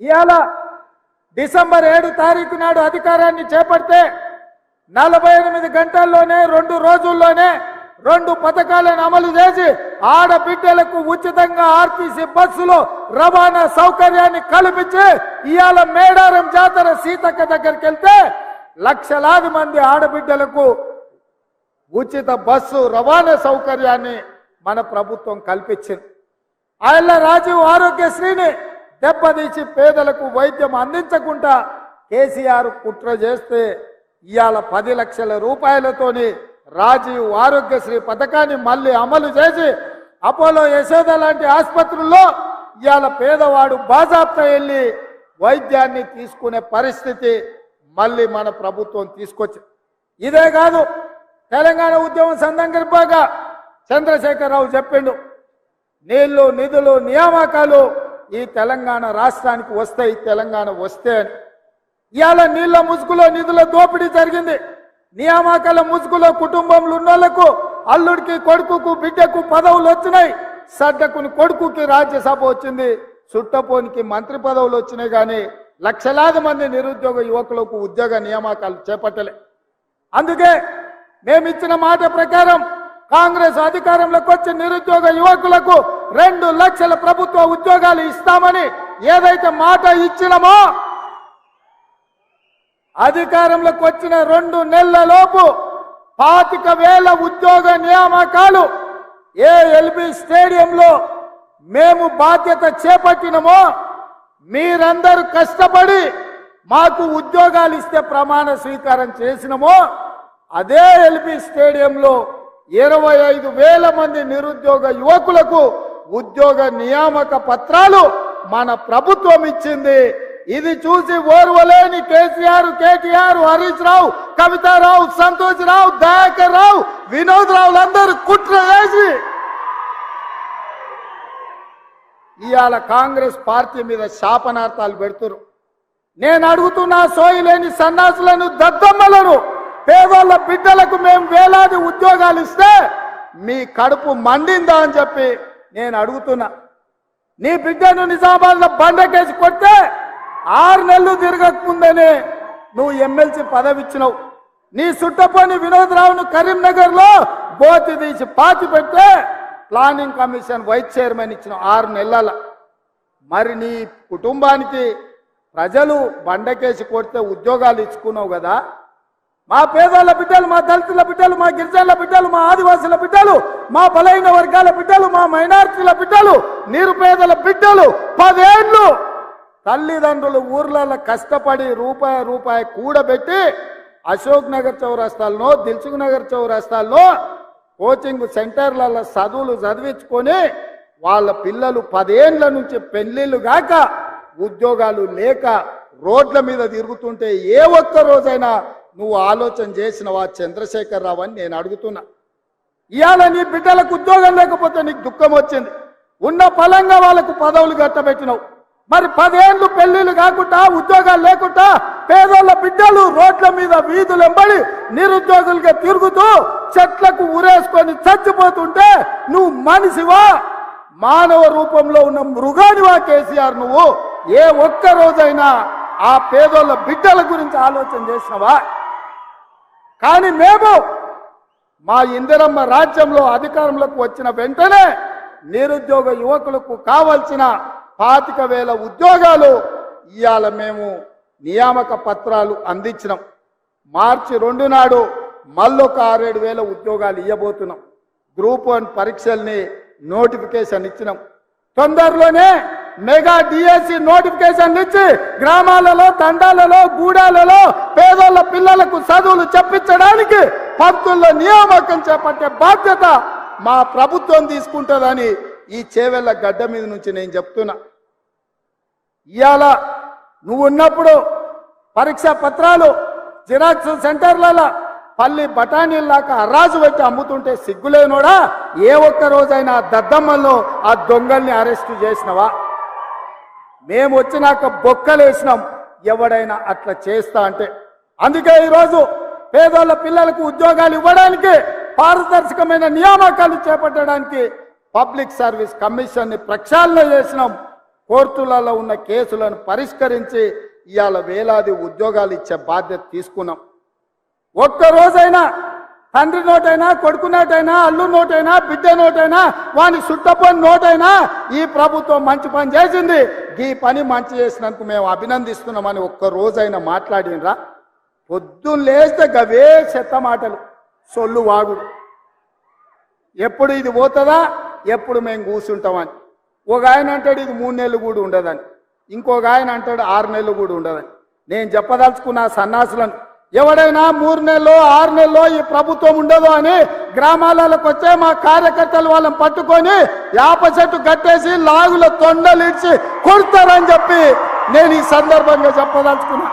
ఇవాళ డిసెంబర్ 7 తారీఖు నాడు అధికారాన్ని చేపడితే 48 గంటల్లోనే 2 రోజుల్లోనే 2 పథకాలను అమలు చేసి ఆడబిడ్డలకు ఉచితంగా ఆర్టీసీ బస్సులో రవాణా సౌకర్యాన్ని కల్పించి ఇవాళ మేడారం జాతర సీతక్క దగ్గరికి వెళ్తే లక్షలాది మంది ఆడబిడ్డలకు ఉచిత బస్సు రవాణా సౌకర్యాన్ని మన ప్రభుత్వం కల్పించింది. ఆయన రాజీవ్ ఆరోగ్యశ్రీని దెబ్బతీసి పేదలకు వైద్యం అందించకుండా కేసీఆర్ కుట్ర చేస్తే ఇవాళ 10 లక్షల రూపాయలతోని రాజీవ్ ఆరోగ్యశ్రీ పథకాన్ని మళ్ళీ అమలు చేసి అపోలో యశోద లాంటి ఆసుపత్రుల్లో ఇవాళ పేదవాడు బాజాప్తా వెళ్ళి వైద్యాన్ని తీసుకునే పరిస్థితి మళ్ళీ మన ప్రభుత్వం తీసుకొచ్చింది. ఇదే కాదు, తెలంగాణ ఉద్యమం సందర్భంగా చంద్రశేఖరరావు చెప్పిండు, నీళ్లు నిధులు నియామకాలు ఈ తెలంగాణ రాష్ట్రానికి వస్తాయి, తెలంగాణ వస్తే అని. ఇవాళ నీళ్ల ముసుగులో నిధుల దోపిడీ జరిగింది. నియామకాల ముసుగులో కుటుంబంలో ఉన్నోళ్లకు అల్లుడికి కొడుకుకు బిడ్డకు పదవులు వచ్చినాయి. సడ్డకుని కొడుకుకి రాజ్యసభ వచ్చింది, చుట్టపోనికి మంత్రి పదవులు వచ్చినాయి. కానీ లక్షలాది మంది నిరుద్యోగ యువకులకు ఉద్యోగ నియామకాలు చేపట్టలే. అందుకే మేమిచ్చిన మాట ప్రకారం కాంగ్రెస్ అధికారంలోకి వచ్చి నిరుద్యోగ యువకులకు 2 లక్షల ప్రభుత్వ ఉద్యోగాలు ఇస్తామని ఏదైతే మాట ఇచ్చినామో అధికారంలోకి వచ్చిన 2 నెలల లోపు 25,000 ఉద్యోగ నియామకాలు ఎల్బీ స్టేడియంలో మేము బాధ్యత చేపట్టినమో మీరందరూ కష్టపడి మాకు ఉద్యోగాలు ఇస్తే ప్రమాణ స్వీకారం చేసినమో అదే ఎల్బీ స్టేడియంలో 25,000 మంది నిరుద్యోగ యువకులకు ఉద్యోగ నియామక పత్రాలు మన ప్రభుత్వం ఇచ్చింది. ఇది చూసి ఓర్వలేని కేసీఆర్, కేటీఆర్, హరీష్ రావు, కవితారావు, సంతోష్ రావు, దయాకర్ రావు, వినోద్ రావులందరూ కుట్ర చేసి ఇవాళ కాంగ్రెస్ పార్టీ మీద శాపనార్థాలు పెడుతున్నారు. నేను అడుగుతున్నా, సోయిలేని సన్నాసులను, దద్దమ్మలను, పేదోళ్ళ బిడ్డలకు మేము వేలాది ఉద్యోగాలు ఇస్తే మీ కడుపు మండిందా అని చెప్పి నేను అడుగుతున్నా. నీ బిడ్డను నిజామాబాద్లో బండకేసి కొడితే 6 నెలలు తిరగకముందనే నువ్వు ఎమ్మెల్సీ పదవి ఇచ్చినావు. నీ సుట్టపోని వినోద్ రావును కరీంనగర్లో బోతి తీసి పాతి పెడితే ప్లానింగ్ కమిషన్ వైస్ చైర్మన్ ఇచ్చిన 6 నెలల. మరి నీ కుటుంబానికి ప్రజలు బండకేసి కొడితే ఉద్యోగాలు ఇచ్చుకున్నావు కదా. మా పేదల బిడ్డలు, మా దళితుల బిడ్డలు, మా గిరిజనుల బిడ్డలు, మా ఆదివాసుల బిడ్డలు, మా బలైన వర్గాల బిడ్డలు, మా మైనారిటీల బిడ్డలు, నిరుపేదల బిడ్డలు 10 ఏళ్ళు తల్లిదండ్రులు ఊర్లలో కష్టపడి రూపాయి కూడబెట్టి అశోక్ నగర్ చౌరస్తాల్లో, దిల్సుఖ్ నగర్ చౌరస్తాల్లో కోచింగ్ సెంటర్లలో చదువులు చదివించుకొని వాళ్ళ పిల్లలు 10 ఏళ్ల నుంచి పెళ్లిళ్ళు గాక ఉద్యోగాలు లేక రోడ్ల మీద తిరుగుతుంటే ఏ ఒక్క రోజైనా నువ్వు ఆలోచన చేసినవా చంద్రశేఖరరావు అని నేను అడుగుతున్నా. ఇవాళ నీ బిడ్డలకు ఉద్యోగం లేకపోతే నీకు దుఃఖం వచ్చింది. ఉన్న ఫలంగా వాళ్ళకు పదవులు కట్టబెట్టినావు. మరి 10 ఏళ్ళు పెళ్లిళ్ళు కాకుండా ఉద్యోగాలు లేకుండా పేదోళ్ళ బిడ్డలు రోడ్ల మీద వీధులు వెంబడి నిరుద్యోగులుగా తిరుగుతూ చెట్లకు ఉరేసుకొని చచ్చిపోతుంటే నువ్వు మనిషివా, మానవ రూపంలో ఉన్న మృగానివా కేసీఆర్? నువ్వు ఏ ఒక్క రోజైనా ఆ పేదోళ్ళ బిడ్డల గురించి ఆలోచన చేసినవా? కానీ మేము మా ఇందిరమ్మ రాజ్యంలో అధికారంలోకి వచ్చిన వెంటనే నిరుద్యోగ యువకులకు కావాల్సిన 25,000 ఉద్యోగాలు ఇవాళ మేము నియామక పత్రాలు అందించినాం. మార్చి 2 నాడు మళ్ళొక 6,000 ఉద్యోగాలు ఇవ్వబోతున్నాం. గ్రూప్ 1 పరీక్షల్ని నోటిఫికేషన్ ఇచ్చినాం. తొందరలోనే మెగా డిఎస్సి నోటిఫికేషన్లు ఇచ్చి గ్రామాలలో, తండాలలో, గూడాలలో పేదోళ్ళ పిల్లలకు చదువులు చెప్పించడానికి పంతుల్లో నియామకం చేపట్టే బాధ్యత మా ప్రభుత్వం తీసుకుంటుందని ఈ చేవెళ్ళ గడ్డ మీద నుంచి నేను చెప్తున్నా. ఇవాళ నువ్వు ఉన్నప్పుడు పరీక్షా పత్రాలు జిరాక్స్ సెంటర్లలో పల్లి బఠానీల్లాక అరాజు పెట్టి అమ్ముతుంటే సిగ్గులేనోడా? ఏ ఒక్క రోజైనా దద్దమ్మల్లో ఆ దొంగల్ని అరెస్టు చేసినవా? మేము వచ్చినాక బొక్కలేసినాం ఎవడైనా అట్లా చేస్తా అంటే. అందుకే ఈరోజు పేదోళ్ళ పిల్లలకు ఉద్యోగాలు ఇవ్వడానికి, పారదర్శకమైన నియామకాలు చేపట్టడానికి పబ్లిక్ సర్వీస్ కమిషన్ ని ప్రక్షాళన చేసినాం. కోర్టులలో ఉన్న కేసులను పరిష్కరించి ఇవాళ వేలాది ఉద్యోగాలు ఇచ్చే బాధ్యత తీసుకున్నాం. ఒక్కరోజైనా తండ్రి నోటైనా, కొడుకు నోటైనా, అల్లు నోటైనా, బిడ్డ నోటైనా, వాని సుట్టపని నోటైనా ఈ ప్రభుత్వం మంచి పని చేసింది, ఈ పని మంచి చేసినందుకు మేము అభినందిస్తున్నామని ఒక్క రోజైనా మాట్లాడినరా? పొద్దున్న లేస్తే గవే చెత్త మాటలు, సొల్లు వాగుడు. ఎప్పుడు ఇది పోతుందా, ఎప్పుడు మేము కూర్చుంటామని. ఒక ఆయన అంటాడు ఇది 3 నెలలు కూడా ఉండదని, ఇంకొక ఆయన అంటాడు 6 నెలలు కూడా ఉండదని. నేను చెప్పదలుచుకున్న సన్నాసులను, ఎవడైనా 3 నెలలో 6 నెలలో ఈ ప్రభుత్వం ఉండదు అని గ్రామాలకు వచ్చే మా కార్యకర్తలు వాళ్ళని పట్టుకొని యాప చెట్టు కట్టేసి లాగుల తొండలిడ్చి కొడతారని చెప్పి నేను ఈ సందర్భంగా చెప్పదలుచుకున్నా.